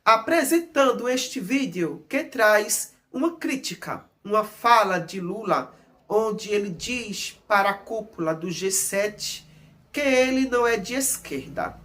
apresentando este vídeo que traz uma crítica, uma fala de Lula, onde ele diz para a cúpula do G7 que ele não é de esquerda.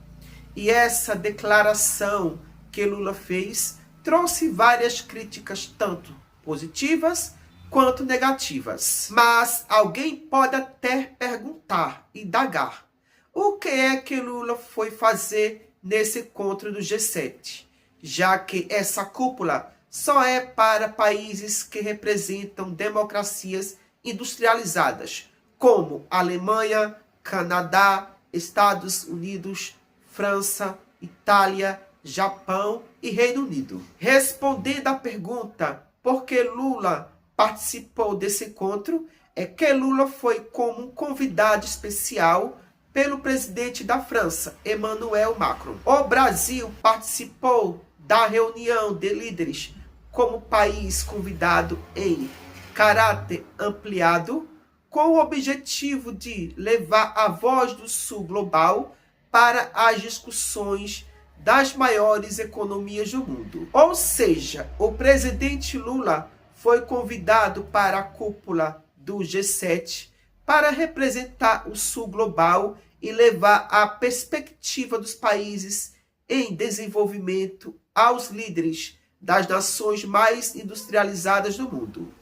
E essa declaração que Lula fez trouxe várias críticas, tanto positivas quanto negativas. Mas alguém pode até perguntar, indagar, o que é que Lula foi fazer nesse encontro do G7? Já que essa cúpula só é para países que representam democracias industrializadas, como Alemanha, Canadá, Estados Unidos, França, Itália, Japão e Reino Unido. Respondendo à pergunta por que Lula participou desse encontro, é que Lula foi como um convidado especial pelo presidente da França, Emmanuel Macron. O Brasil participou da reunião de líderes como país convidado em caráter ampliado, com o objetivo de levar a voz do Sul global para as discussões das maiores economias do mundo. Ou seja, o presidente Lula foi convidado para a cúpula do G7 para representar o Sul global e levar a perspectiva dos países em desenvolvimento aos líderes das nações mais industrializadas do mundo.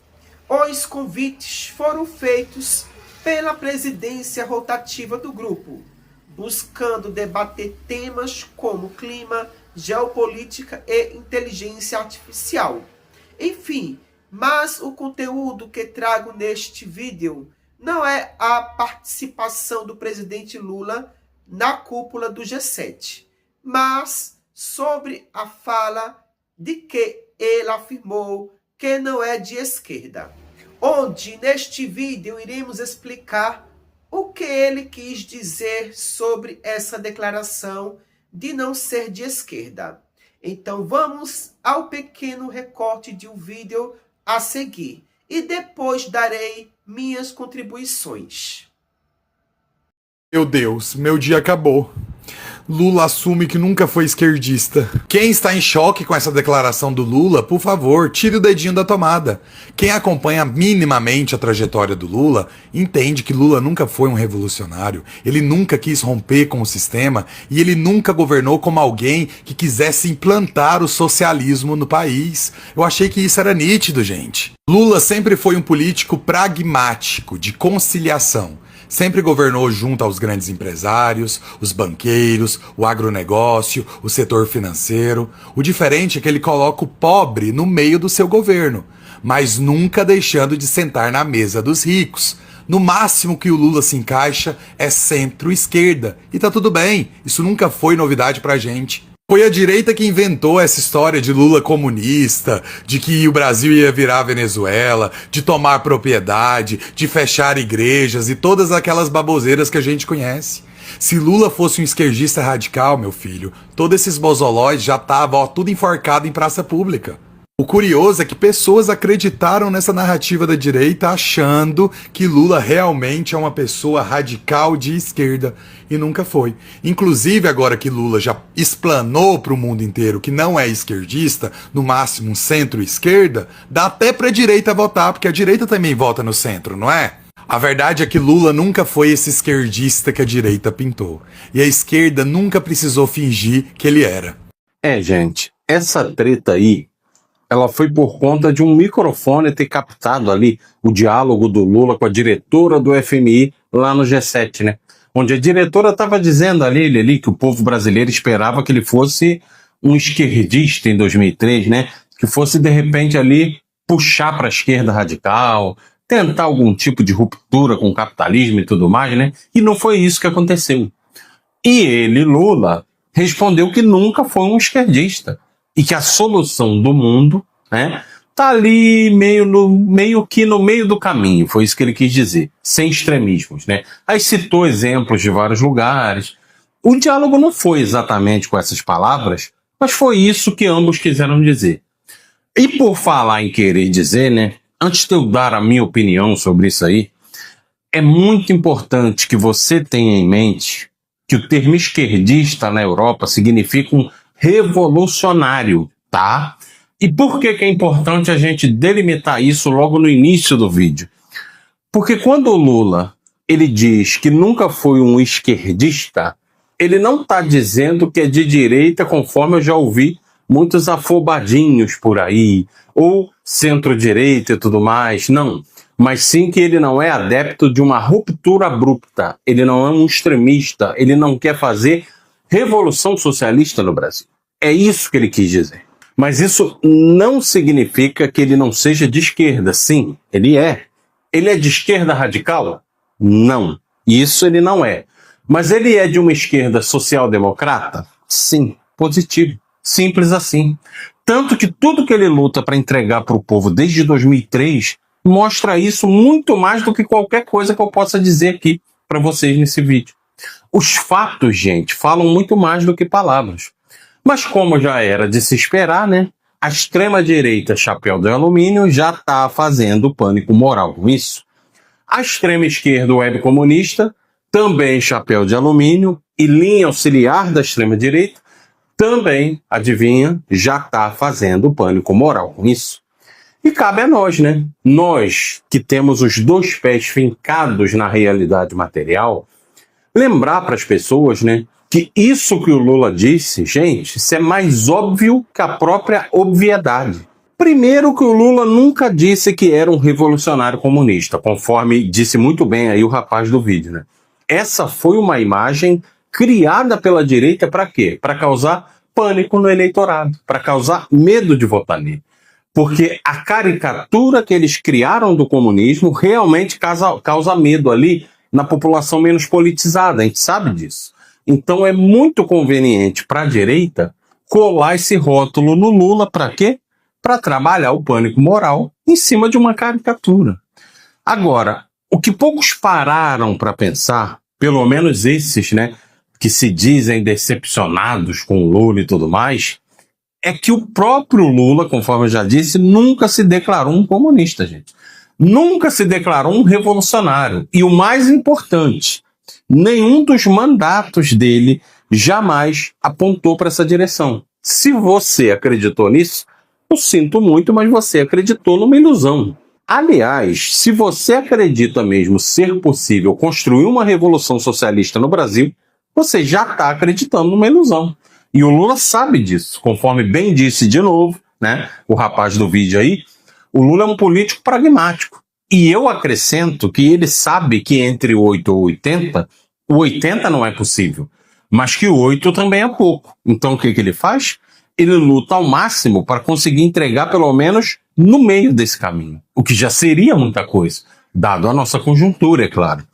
Os convites foram feitos pela presidência rotativa do grupo, buscando debater temas como clima, geopolítica e inteligência artificial. Enfim, mas o conteúdo que trago neste vídeo não é a participação do presidente Lula na cúpula do G7, mas sobre a fala de que ele afirmou que não é de esquerda, onde neste vídeo iremos explicar o que ele quis dizer sobre essa declaração de não ser de esquerda. Então vamos ao pequeno recorte de um vídeo a seguir e depois darei minhas contribuições. Meu Deus, meu dia acabou. Lula assume que nunca foi esquerdista. Quem está em choque com essa declaração do Lula, por favor, tire o dedinho da tomada. Quem acompanha minimamente a trajetória do Lula, entende que Lula nunca foi um revolucionário, ele nunca quis romper com o sistema e ele nunca governou como alguém que quisesse implantar o socialismo no país. Eu achei que isso era nítido, gente. Lula sempre foi um político pragmático, de conciliação. Sempre governou junto aos grandes empresários, os banqueiros, o agronegócio, o setor financeiro. O diferente é que ele coloca o pobre no meio do seu governo, mas nunca deixando de sentar na mesa dos ricos. No máximo que o Lula se encaixa é centro-esquerda. E tá tudo bem, isso nunca foi novidade pra gente. Foi a direita que inventou essa história de Lula comunista, de que o Brasil ia virar Venezuela, de tomar propriedade, de fechar igrejas e todas aquelas baboseiras que a gente conhece. Se Lula fosse um esquerdista radical, meu filho, todos esses bozolóis já estavam tudo enforcado em praça pública. O curioso é que pessoas acreditaram nessa narrativa da direita achando que Lula realmente é uma pessoa radical de esquerda e nunca foi. Inclusive, agora que Lula já explanou para o mundo inteiro que não é esquerdista, no máximo um centro-esquerda, dá até para a direita votar, porque a direita também vota no centro, não é? A verdade é que Lula nunca foi esse esquerdista que a direita pintou. E a esquerda nunca precisou fingir que ele era. Gente, essa treta aí, ela foi por conta de um microfone ter captado ali o diálogo do Lula com a diretora do FMI lá no G7, né? Onde a diretora estava dizendo ali que o povo brasileiro esperava que ele fosse um esquerdista em 2003, né? Que fosse, de repente, ali puxar para a esquerda radical, tentar algum tipo de ruptura com o capitalismo e tudo mais, né? E não foi isso que aconteceu. E ele, Lula, respondeu que nunca foi um esquerdista. E que a solução do mundo, né, tá ali meio que no meio do caminho, foi isso que ele quis dizer, sem extremismos, né? Aí citou exemplos de vários lugares. O diálogo não foi exatamente com essas palavras, mas foi isso que ambos quiseram dizer. E por falar em querer dizer, né, antes de eu dar a minha opinião sobre isso aí, é muito importante que você tenha em mente que o termo esquerdista na Europa significa um revolucionário, tá? E por que é importante a gente delimitar isso logo no início do vídeo? Porque quando o Lula ele diz que nunca foi um esquerdista, ele não está dizendo que é de direita, conforme eu já ouvi muitos afobadinhos por aí, ou centro-direita e tudo mais, não. Mas sim que ele não é adepto de uma ruptura abrupta, ele não é um extremista, ele não quer fazer revolução socialista no Brasil. É isso que ele quis dizer. Mas isso não significa que ele não seja de esquerda. Sim, ele é. Ele é de esquerda radical? Não. Isso ele não é. Mas ele é de uma esquerda social-democrata? Sim, positivo. Simples assim. Tanto que tudo que ele luta para entregar para o povo desde 2003 mostra isso muito mais do que qualquer coisa que eu possa dizer aqui para vocês nesse vídeo. Os fatos, gente, falam muito mais do que palavras. Mas como já era de se esperar, né? A extrema-direita, chapéu de alumínio, já está fazendo pânico moral com isso. A extrema-esquerda, web comunista, também chapéu de alumínio e linha auxiliar da extrema-direita, também, adivinha, já está fazendo pânico moral com isso. E cabe a nós, né? Nós que temos os dois pés fincados na realidade material, lembrar para as pessoas, né, que isso que o Lula disse, gente, isso é mais óbvio que a própria obviedade. Primeiro que o Lula nunca disse que era um revolucionário comunista, conforme disse muito bem aí o rapaz do vídeo, né? Essa foi uma imagem criada pela direita para quê? Para causar pânico no eleitorado, para causar medo de votar nele. Porque a caricatura que eles criaram do comunismo realmente causa medo ali na população menos politizada, a gente sabe disso. Então é muito conveniente para a direita colar esse rótulo no Lula para quê? Para trabalhar o pânico moral em cima de uma caricatura. Agora, o que poucos pararam para pensar, pelo menos esses, né, que se dizem decepcionados com o Lula e tudo mais, é que o próprio Lula, conforme eu já disse, nunca se declarou um comunista, gente. Nunca se declarou um revolucionário. E o mais importante, nenhum dos mandatos dele jamais apontou para essa direção. Se você acreditou nisso, eu sinto muito, mas você acreditou numa ilusão. Aliás, se você acredita mesmo ser possível construir uma revolução socialista no Brasil, você já está acreditando numa ilusão. E o Lula sabe disso, conforme bem disse de novo, né, o rapaz do vídeo aí, o Lula é um político pragmático. E eu acrescento que ele sabe que entre 8 ou 80, o 80 não é possível, mas que o 8 também é pouco. Então o que ele faz? Ele luta ao máximo para conseguir entregar pelo menos no meio desse caminho, o que já seria muita coisa, dado a nossa conjuntura, é claro.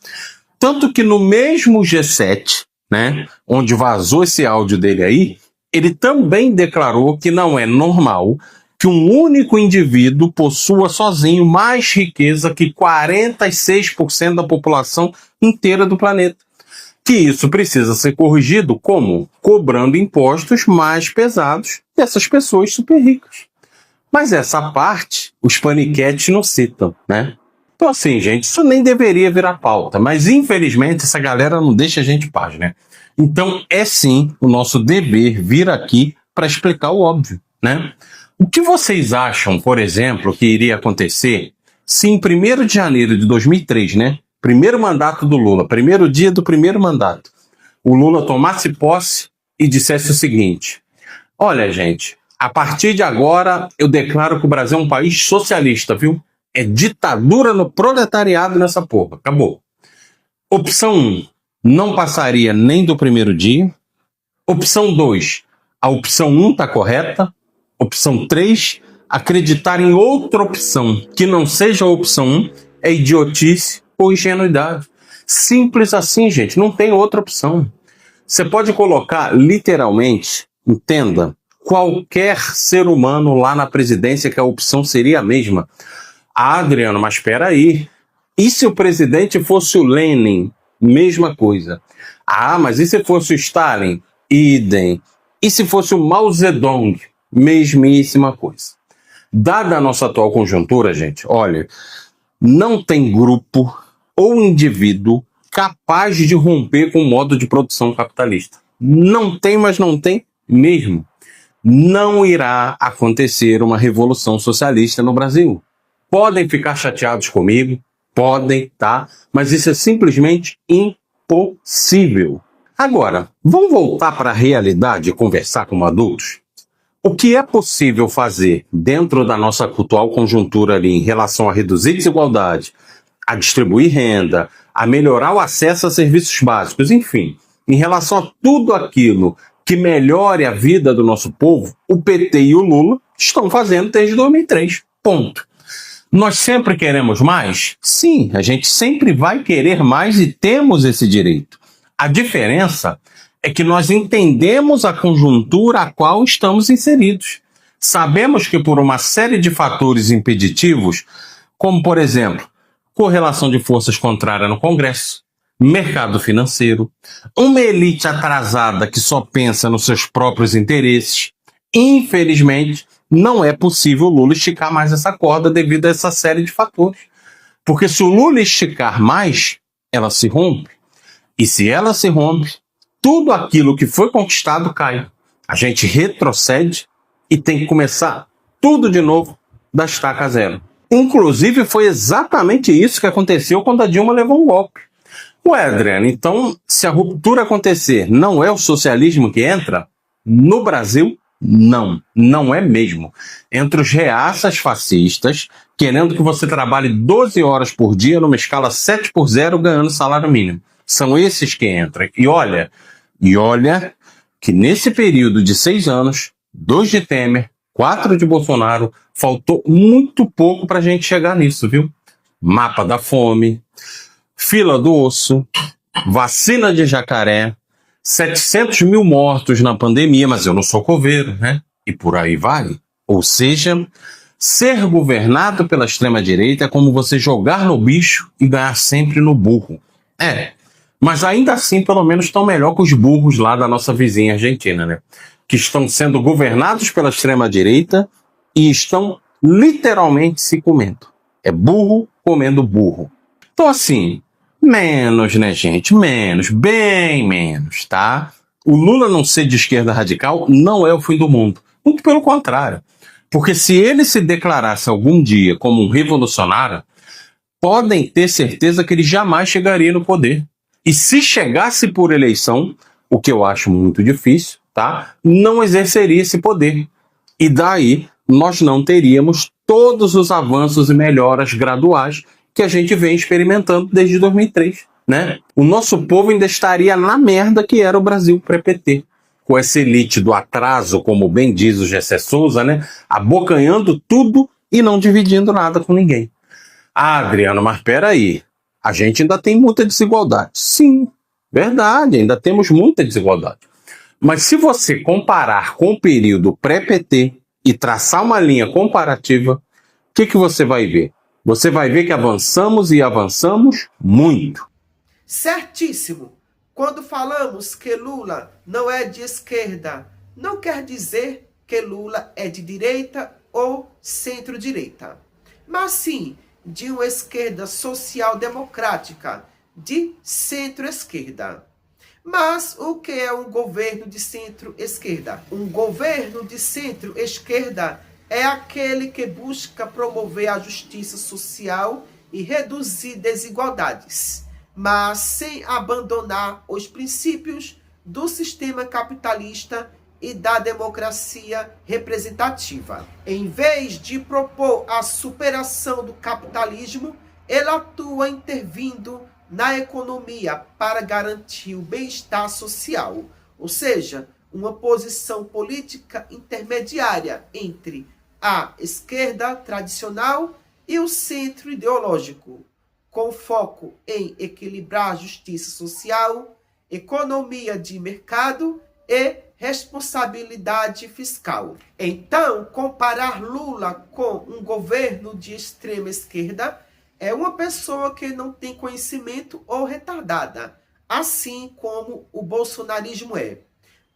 Tanto que no mesmo G7, né, onde vazou esse áudio dele aí, ele também declarou que não é normal que um único indivíduo possua sozinho mais riqueza que 46% da população inteira do planeta. Que isso precisa ser corrigido como? Cobrando impostos mais pesados dessas pessoas super ricas. Mas essa parte, os paniquetes não citam, né? Então assim, gente, isso nem deveria virar pauta, mas infelizmente essa galera não deixa a gente em paz, né? Então é sim o nosso dever vir aqui para explicar o óbvio, né? O que vocês acham, por exemplo, que iria acontecer se em 1º de janeiro de 2003, né? Primeiro mandato do Lula, primeiro dia do primeiro mandato, o Lula tomasse posse e dissesse o seguinte: olha, gente, a partir de agora eu declaro que o Brasil é um país socialista, viu? É ditadura no proletariado nessa porra. Acabou. Opção 1, não passaria nem do primeiro dia. Opção 2, a opção 1 tá correta. Opção 3, acreditar em outra opção que não seja a opção 1 é idiotice ou ingenuidade. Simples assim, gente, não tem outra opção. Você pode colocar literalmente, entenda, qualquer ser humano lá na presidência que a opção seria a mesma. Ah, Adriano, mas espera aí. E se o presidente fosse o Lenin? Mesma coisa. Ah, mas e se fosse o Stalin? Idem. E se fosse o Mao Zedong? Mesmíssima coisa. Dada a nossa atual conjuntura, gente, olha, não tem grupo ou indivíduo capaz de romper com o modo de produção capitalista. Não tem, mas não tem mesmo. não irá acontecer uma revolução socialista no Brasil. Podem ficar chateados comigo, podem, tá? Mas isso é simplesmente impossível. Agora, vamos voltar para a realidade e conversar como adultos? O que é possível fazer dentro da nossa atual conjuntura ali em relação a reduzir desigualdade, a distribuir renda, a melhorar o acesso a serviços básicos, enfim, em relação a tudo aquilo que melhore a vida do nosso povo, o PT e o Lula estão fazendo desde 2003. Ponto. Nós sempre queremos mais? Sim, a gente sempre vai querer mais e temos esse direito. A diferença é que nós entendemos a conjuntura a qual estamos inseridos. Sabemos que por uma série de fatores impeditivos, como por exemplo, correlação de forças contrária no Congresso, mercado financeiro, uma elite atrasada que só pensa nos seus próprios interesses, infelizmente, não é possível o Lula esticar mais essa corda devido a essa série de fatores. Porque se o Lula esticar mais, ela se rompe. E se ela se rompe, tudo aquilo que foi conquistado cai. A gente retrocede e tem que começar tudo de novo da estaca zero. Inclusive, foi exatamente isso que aconteceu quando a Dilma levou um golpe. Ué, Adriano, então, se a ruptura acontecer, não é o socialismo que entra? No Brasil, não é mesmo. Entre os reaças fascistas, querendo que você trabalhe 12 horas por dia numa escala 7x0 ganhando salário mínimo. São esses que entram. E olha que nesse período de 6 anos, 2 de Temer, 4 de Bolsonaro, faltou muito pouco para a gente chegar nisso, viu? Mapa da fome, fila do osso, vacina de jacaré, 700 mil mortos na pandemia, mas eu não sou coveiro, né? E por aí vai. Ou seja, ser governado pela extrema-direita é como você jogar no bicho e ganhar sempre no burro. Mas ainda assim, pelo menos, estão melhor que os burros lá da nossa vizinha Argentina, né? Que estão sendo governados pela extrema-direita e estão literalmente se comendo. É burro comendo burro. Então, assim, menos, né, gente? Menos, bem menos, tá? O Lula não ser de esquerda radical não é o fim do mundo. Muito pelo contrário. Porque se ele se declarasse algum dia como um revolucionário, podem ter certeza que ele jamais chegaria no poder. E se chegasse por eleição, o que eu acho muito difícil, tá? Não exerceria esse poder. E daí nós não teríamos todos os avanços e melhoras graduais que a gente vem experimentando desde 2003, né? O nosso povo ainda estaria na merda que era o Brasil pré-PT. Com essa elite do atraso, como bem diz o Gessé Souza, né? Abocanhando tudo e não dividindo nada com ninguém. Ah, Adriano, mas peraí. A gente ainda tem muita desigualdade. Sim, verdade, ainda temos muita desigualdade. Mas se você comparar com o período pré-PT e traçar uma linha comparativa, o que você vai ver? Você vai ver que avançamos e avançamos muito. Certíssimo. Quando falamos que Lula não é de esquerda, não quer dizer que Lula é de direita ou centro-direita, mas sim de uma esquerda social-democrática, de centro-esquerda. Mas o que é um governo de centro-esquerda? Um governo de centro-esquerda é aquele que busca promover a justiça social e reduzir desigualdades, mas sem abandonar os princípios do sistema capitalista e da democracia representativa. Em vez de propor a superação do capitalismo, ele atua intervindo na economia para garantir o bem-estar social, ou seja, uma posição política intermediária entre a esquerda tradicional e o centro ideológico, com foco em equilibrar justiça social, economia de mercado e responsabilidade fiscal. Então, comparar Lula com um governo de extrema esquerda é uma pessoa que não tem conhecimento ou retardada, assim como o bolsonarismo é.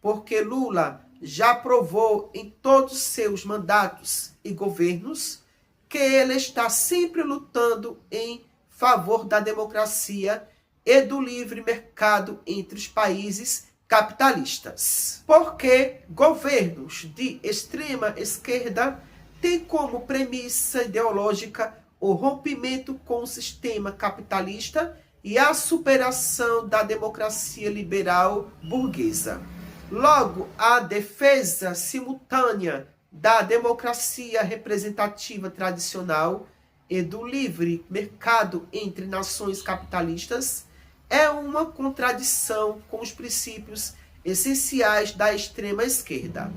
Porque Lula já provou em todos seus mandatos e governos que ele está sempre lutando em favor da democracia e do livre mercado entre os países capitalistas. Porque governos de extrema esquerda têm como premissa ideológica o rompimento com o sistema capitalista e a superação da democracia liberal burguesa. Logo, a defesa simultânea da democracia representativa tradicional e do livre mercado entre nações capitalistas é uma contradição com os princípios essenciais da extrema esquerda.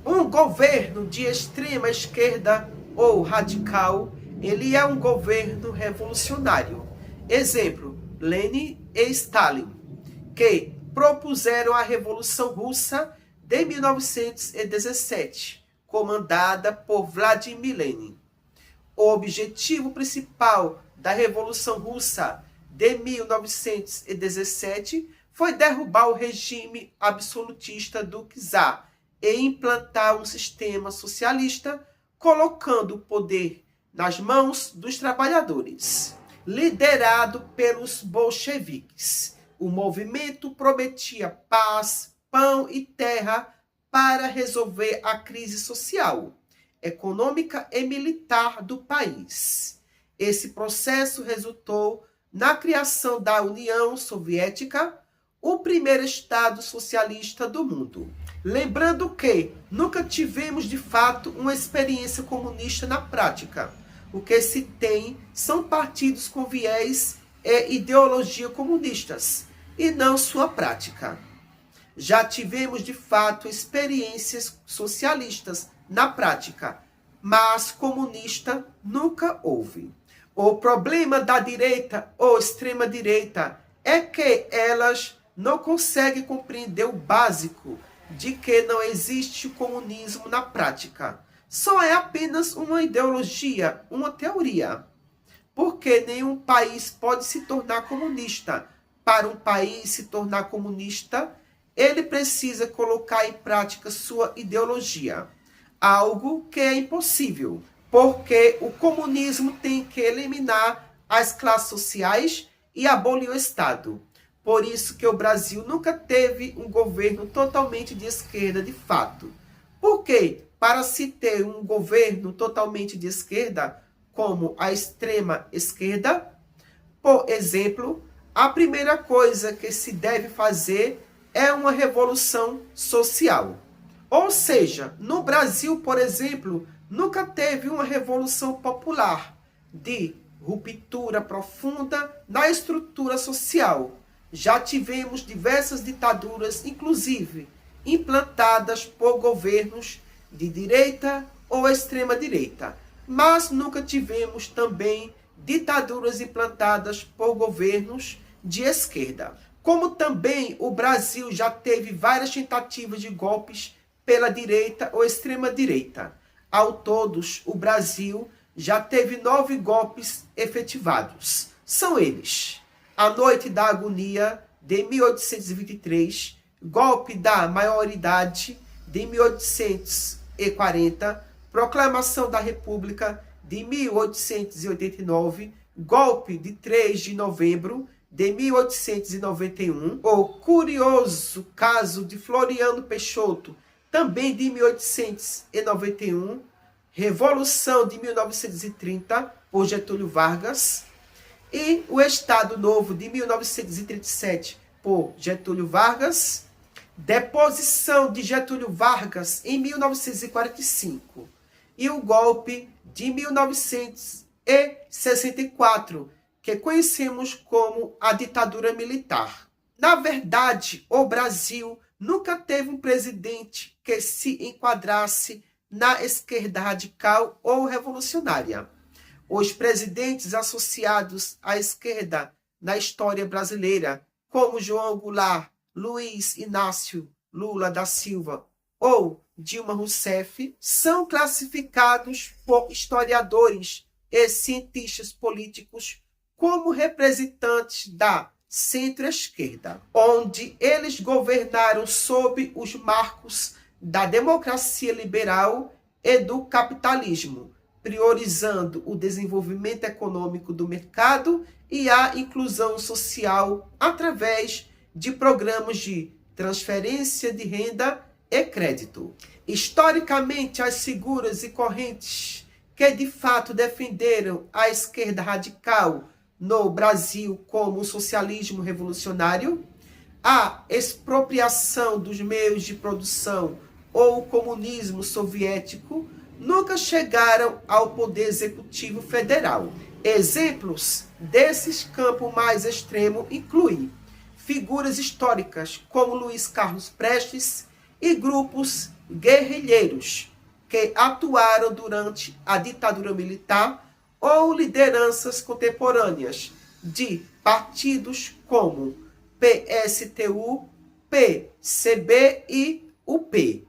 Um governo de extrema esquerda ou radical, ele é um governo revolucionário. Exemplo, Lenin e Stalin, que propuseram a Revolução Russa de 1917, comandada por Vladimir Lenin. O objetivo principal da Revolução Russa de 1917 foi derrubar o regime absolutista do czar e implantar um sistema socialista, colocando o poder nas mãos dos trabalhadores. Liderado pelos bolcheviques, o movimento prometia paz, pão e terra para resolver a crise social, econômica e militar do país. Esse processo resultou na criação da União Soviética, o primeiro Estado socialista do mundo. Lembrando que nunca tivemos de fato uma experiência comunista na prática. O que se tem são partidos com viés e ideologia comunistas, e não sua prática. Já tivemos de fato experiências socialistas na prática, mas comunista nunca houve. O problema da direita ou extrema-direita é que elas não conseguem compreender o básico de que não existe o comunismo na prática. Só é apenas uma ideologia, uma teoria. Porque nenhum país pode se tornar comunista. Para um país se tornar comunista, ele precisa colocar em prática sua ideologia. Algo que é impossível. Porque o comunismo tem que eliminar as classes sociais e abolir o Estado. Por isso que o Brasil nunca teve um governo totalmente de esquerda de fato. Por quê? Para se ter um governo totalmente de esquerda, como a extrema esquerda, por exemplo, a primeira coisa que se deve fazer é uma revolução social. Ou seja, no Brasil, por exemplo, nunca teve uma revolução popular de ruptura profunda na estrutura social. Já tivemos diversas ditaduras, inclusive implantadas por governos de direita ou extrema-direita. Mas nunca tivemos também ditaduras implantadas por governos de esquerda. Como também o Brasil já teve várias tentativas de golpes pela direita ou extrema-direita. Ao todos, o Brasil já teve 9 golpes efetivados. São eles: a Noite da Agonia, de 1823, golpe da maioridade, de 1840, Proclamação da República, de 1889, golpe de 3 de novembro, de 1891, o curioso caso de Floriano Peixoto, também de 1891, Revolução de 1930, por Getúlio Vargas, e o Estado Novo de 1937, por Getúlio Vargas, deposição de Getúlio Vargas em 1945, e o golpe de 1964, que conhecemos como a ditadura militar. Na verdade, o Brasil nunca teve um presidente que se enquadrasse na esquerda radical ou revolucionária. Os presidentes associados à esquerda na história brasileira, como João Goulart, Luiz Inácio Lula da Silva ou Dilma Rousseff, são classificados por historiadores e cientistas políticos como representantes da centro-esquerda, onde eles governaram sob os marcos da democracia liberal e do capitalismo, priorizando o desenvolvimento econômico do mercado e a inclusão social através de programas de transferência de renda e crédito. Historicamente, as figuras e correntes que de fato defenderam a esquerda radical no Brasil, como o socialismo revolucionário, a expropriação dos meios de produção ou o comunismo soviético, nunca chegaram ao poder executivo federal. Exemplos desses campos mais extremos incluem figuras históricas como Luiz Carlos Prestes e grupos guerrilheiros que atuaram durante a ditadura militar ou lideranças contemporâneas de partidos como PSTU, PCB e UP.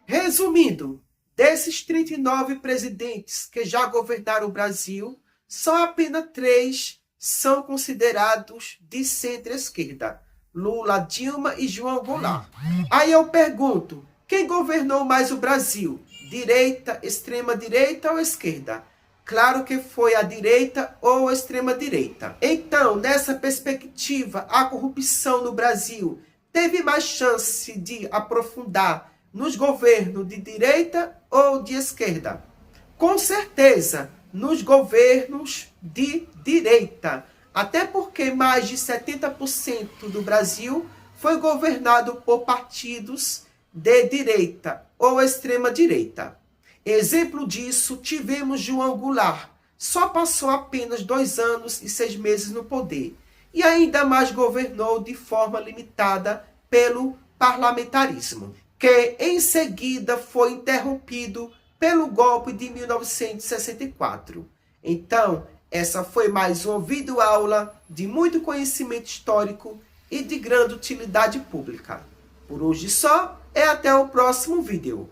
Resumindo, desses 39 presidentes que já governaram o Brasil, só apenas 3 são considerados de centro-esquerda: Lula, Dilma e João Goulart. Aí eu pergunto, quem governou mais o Brasil? Direita, extrema-direita ou esquerda? Claro que foi a direita ou a extrema-direita. Então, nessa perspectiva, a corrupção no Brasil teve mais chance de aprofundar nos governos de direita ou de esquerda? Com certeza, nos governos de direita. Até porque mais de 70% do Brasil foi governado por partidos de direita ou extrema-direita. Exemplo disso, tivemos João Goulart. Só passou apenas 2 anos e 6 meses no poder. E ainda mais governou de forma limitada pelo parlamentarismo, que em seguida foi interrompido pelo golpe de 1964. Então, essa foi mais uma videoaula de muito conhecimento histórico e de grande utilidade pública. Por hoje só, e até o próximo vídeo.